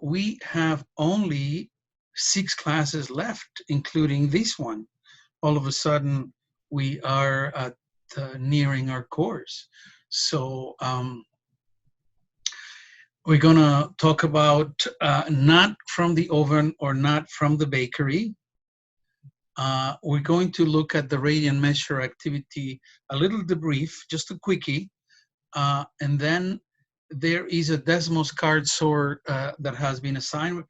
we have only 6 classes left, including this one. All of a sudden, we are at nearing our course. So we're going to talk about not from the oven or not from the bakery. We're going to look at the radian measure activity, a little debrief, just a quickie. And then there is a Desmos card sort that has been assigned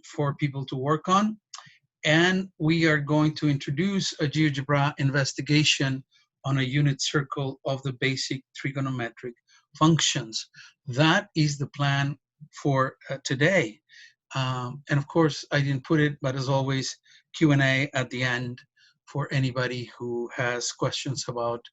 for people to work on. And we are going to introduce a GeoGebra investigation on a unit circle of the basic trigonometric functions. That is the plan for today. And of course, I didn't put it, but as always, Q&A at the end for anybody who has questions about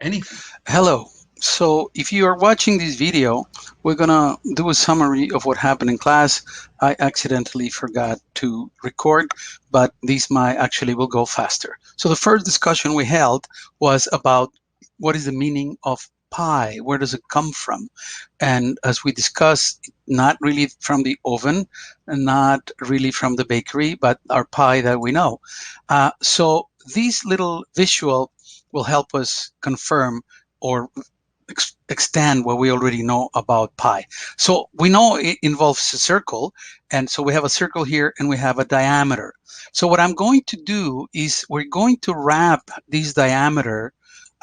anything. Hello. So if you are watching this video, we're gonna do a summary of what happened in class. I accidentally forgot to record, but these might actually will go faster. So the first discussion we held was about what is the meaning of pi? Where does it come from? And as we discussed, not really from the oven, and not really from the bakery, but our pi that we know. So these little visual will help us confirm or extend what we already know about pi. So we know it involves a circle, and so we have a circle here and we have a diameter. So what I'm going to do is we're going to wrap this diameter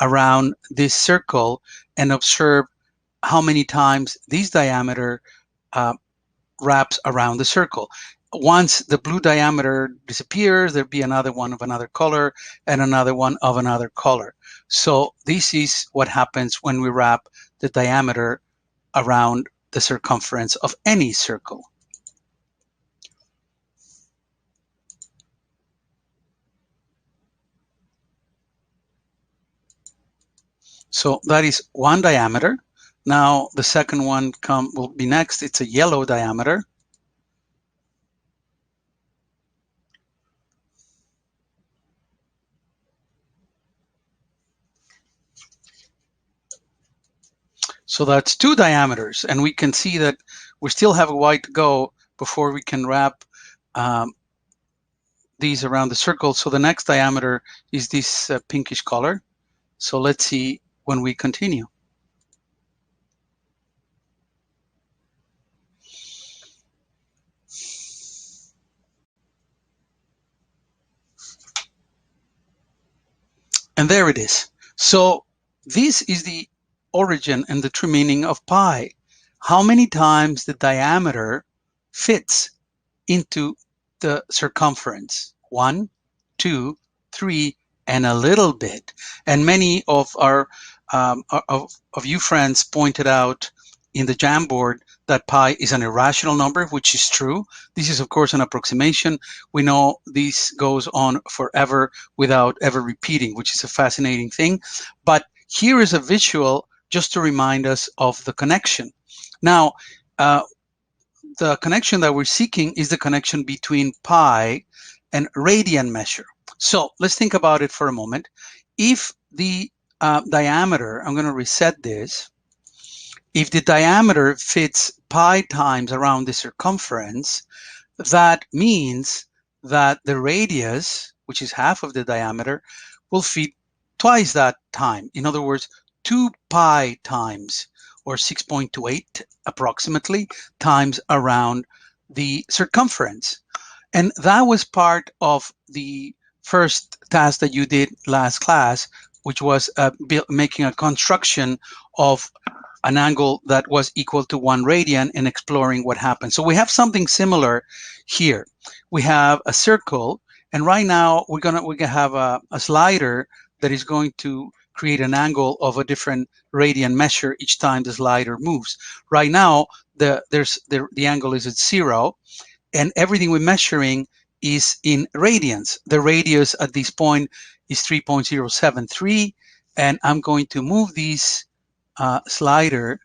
around this circle and observe how many times this diameter wraps around the circle. Once the blue diameter disappears, there'll be another one of another color and another one of another color. So this is what happens when we wrap the diameter around the circumference of any circle. So that is one diameter. Now the second one will be next. It's a yellow diameter. So that's two diameters, and we can see that we still have a while to go before we can wrap these around the circle. So the next diameter is this pinkish color. So let's see when we continue. And there it is. So this is the origin and the true meaning of pi. How many times the diameter fits into the circumference? 1, 2, 3, and a little bit. And many of our of you friends pointed out in the Jamboard that pi is an irrational number, which is true. This is, of course, an approximation. We know this goes on forever without ever repeating, which is a fascinating thing. But here is a visual just to remind us of the connection. Now, the connection that we're seeking is the connection between pi and radian measure. So let's think about it for a moment. If the diameter, I'm going to reset this. If the diameter fits pi times around the circumference, that means that the radius, which is half of the diameter, will fit twice that time. In other words, 2 pi times, or 6.28 approximately, times around the circumference. And that was part of the first task that you did last class, which was making a construction of an angle that was equal to 1 radian and exploring what happens. So we have something similar here. We have a circle, and right now we're gonna have a slider that is going to create an angle of a different radian measure each time the slider moves. Right now, the angle is at 0, and everything we're measuring is in radians. The radius at this point is 3.073, and I'm going to move this slider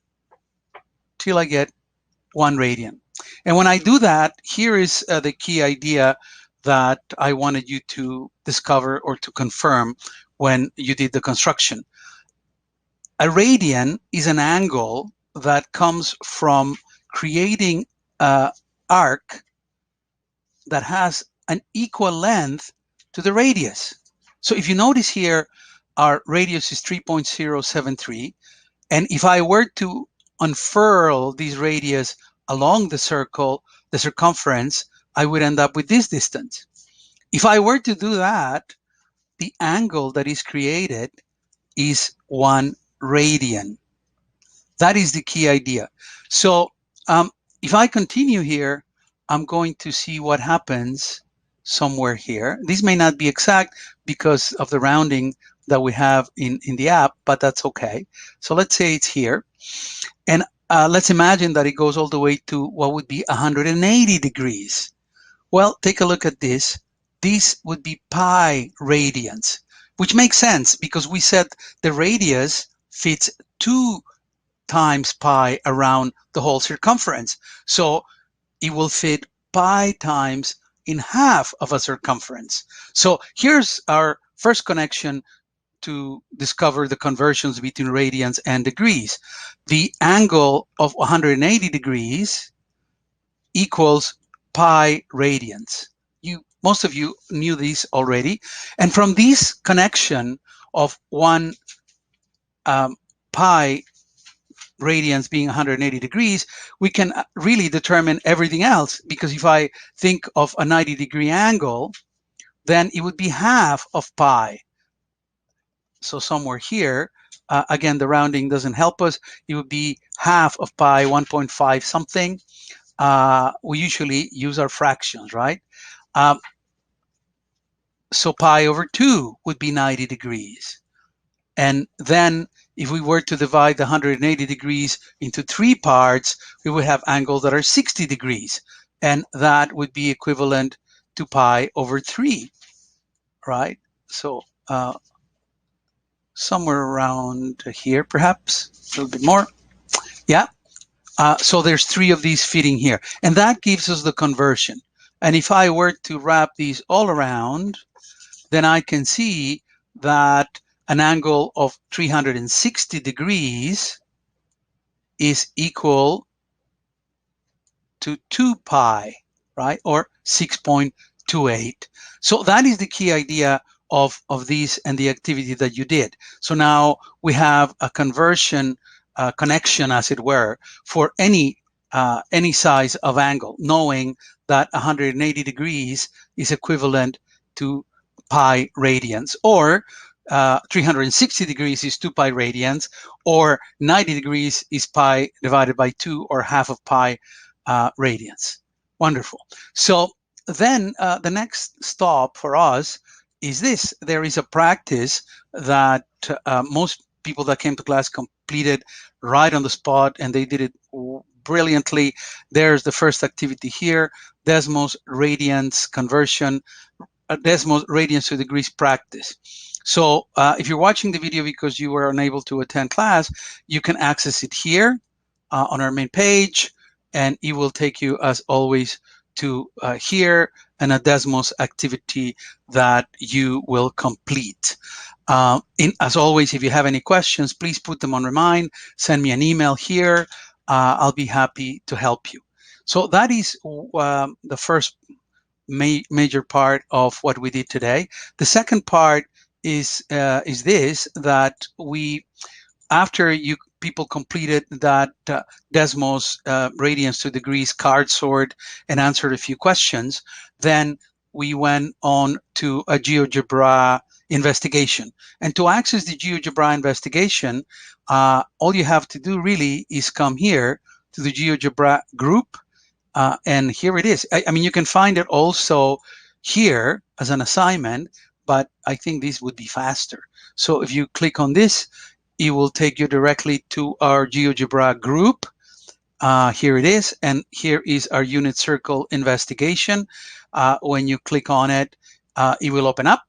till I get 1 radian. And when I do that, here is the key idea that I wanted you to discover or to confirm when you did the construction. A radian is an angle that comes from creating arc that has an equal length to the radius. So if you notice here, our radius is 3.073. And if I were to unfurl this radius along the circle, the circumference, I would end up with this distance. If I were to do that, the angle that is created is 1 radian. That is the key idea. So if I continue here, I'm going to see what happens somewhere here. This may not be exact because of the rounding that we have in the app, but that's okay. So let's say it's here. And let's imagine that it goes all the way to what would be 180 degrees. Well, take a look at this. This would be pi radians, which makes sense because we said the radius fits 2 times pi around the whole circumference. So it will fit pi times in half of a circumference. So here's our first connection to discover the conversions between radians and degrees. The angle of 180 degrees equals pi radians. Most of you knew this already. And from this connection of 1 pi radians being 180 degrees, we can really determine everything else. Because if I think of a 90-degree angle, then it would be half of pi. So somewhere here, again, the rounding doesn't help us. It would be half of pi, 1.5 something. We usually use our fractions, right? So pi over 2 would be 90 degrees. And then if we were to divide the 180 degrees into 3 parts, we would have angles that are 60 degrees. And that would be equivalent to pi over 3, right? So somewhere around here, perhaps, a little bit more. Yeah. So there's 3 of these fitting here. And that gives us the conversion. And if I were to wrap these all around, then I can see that an angle of 360 degrees is equal to 2 pi, right? Or 6.28. So that is the key idea of this and the activity that you did. So now we have a conversion connection, as it were, for any size of angle, knowing that 180 degrees is equivalent to pi radians, or 360 degrees is 2 pi radians, or 90 degrees is pi divided by 2, or half of pi radians. Wonderful. So then the next stop for us is this. There is a practice that most people that came to class completed right on the spot, and they did it brilliantly. There's the first activity here, Desmos radians conversion, Desmos radians to degrees practice. So if you're watching the video because you were unable to attend class, you can access it here on our main page, and it will take you, as always, to here and a Desmos activity that you will complete. As always, if you have any questions, please put them on Remind, send me an email here. I'll be happy to help you. So that is the first major part of what we did today. The second part is this, that we, after people completed that Desmos radians to degrees card sort and answered a few questions, then we went on to a GeoGebra investigation. And to access the GeoGebra investigation, all you have to do really is come here to the GeoGebra group, and here it is. I mean, you can find it also here as an assignment, but I think this would be faster. So if you click on this, it will take you directly to our GeoGebra group. Here it is, and here is our unit circle investigation. When you click on it, it will open up,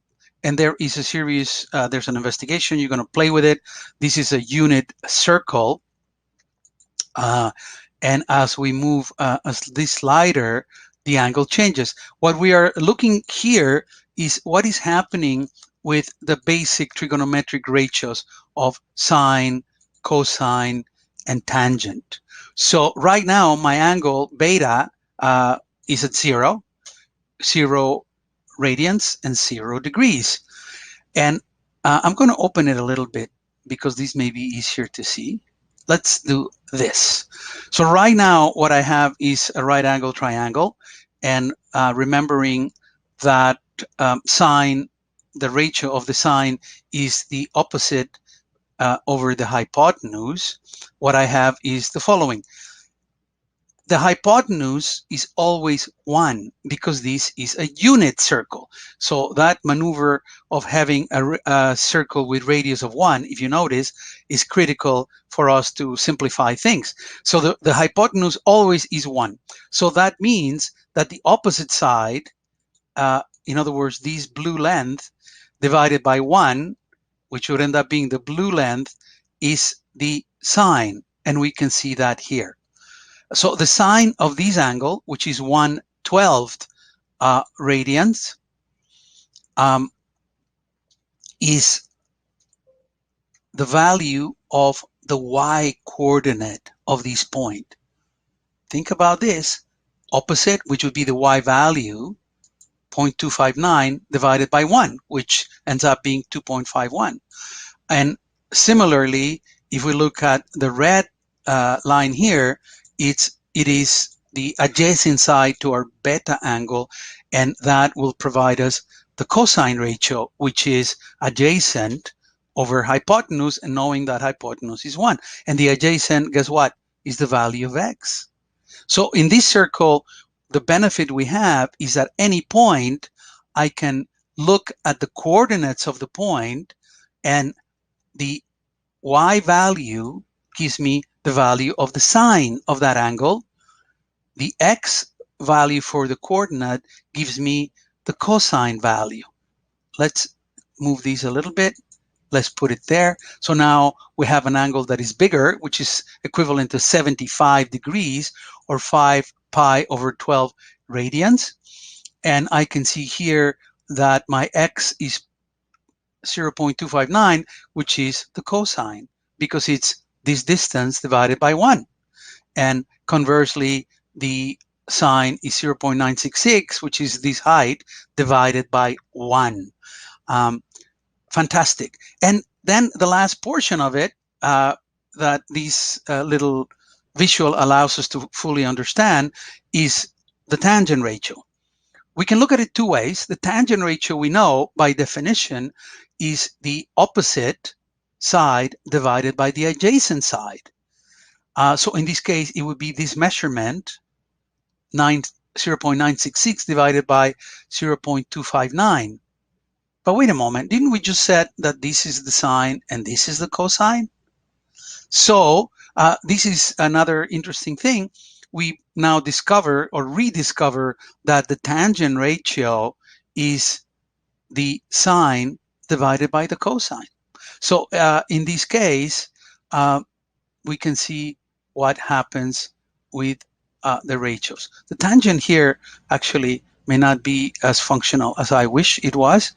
and there is a series, there's an investigation, you're gonna play with it. This is a unit circle. And as we move as this slider, the angle changes. What we are looking here is what is happening with the basic trigonometric ratios of sine, cosine, and tangent. So right now, my angle beta is at 0 radians, and 0 degrees. And I'm going to open it a little bit because this may be easier to see. Let's do this. So right now, what I have is a right angle triangle. And remembering that sine, the ratio of the sine is the opposite over the hypotenuse, what I have is the following. The hypotenuse is always 1 because this is a unit circle. So that maneuver of having a circle with radius of 1, if you notice, is critical for us to simplify things. So the hypotenuse always is 1. So that means that the opposite side, in other words, this blue length divided by 1, which would end up being the blue length, is the sine. And we can see that here. So the sine of this angle, which is 1/12 radians, is the value of the y coordinate of this point. Think about this. Opposite, which would be the y value, 0.259 divided by 1, which ends up being 2.51. And similarly, if we look at the red line here, it is the adjacent side to our beta angle, and that will provide us the cosine ratio, which is adjacent over hypotenuse, and knowing that hypotenuse is 1. And the adjacent, guess what, is the value of x. So in this circle, the benefit we have is at any point, I can look at the coordinates of the point, and the y value gives me the value of the sine of that angle. The x value for the coordinate gives me the cosine value. Let's move these a little bit. Let's put it there. So now we have an angle that is bigger, which is equivalent to 75 degrees, or 5 pi over 12 radians. And I can see here that my x is 0.259, which is the cosine, because it's this distance divided by 1. And conversely, the sine is 0.966, which is this height divided by 1. Fantastic. And then the last portion of it that this little visual allows us to fully understand is the tangent ratio. We can look at it two ways. The tangent ratio, we know by definition, is the opposite side divided by the adjacent side. So in this case, it would be this measurement, 0.966 divided by 0.259. But wait a moment, didn't we just said that this is the sine and this is the cosine? So this is another interesting thing. We now discover or rediscover that the tangent ratio is the sine divided by the cosine. So in this case, we can see what happens with the ratios. The tangent here actually may not be as functional as I wish it was.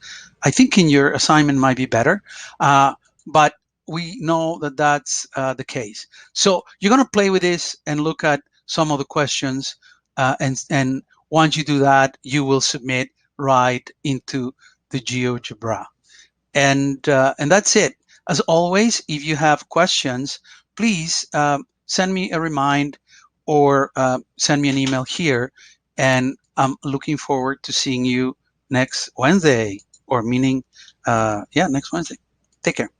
I think in your assignment might be better, but we know that that's the case. So you're going to play with this and look at some of the questions, and once you do that, you will submit right into the GeoGebra. And that's it. As always, if you have questions, please send me a remind or send me an email here. And I'm looking forward to seeing you next Wednesday, or meaning, yeah, next Wednesday. Take care.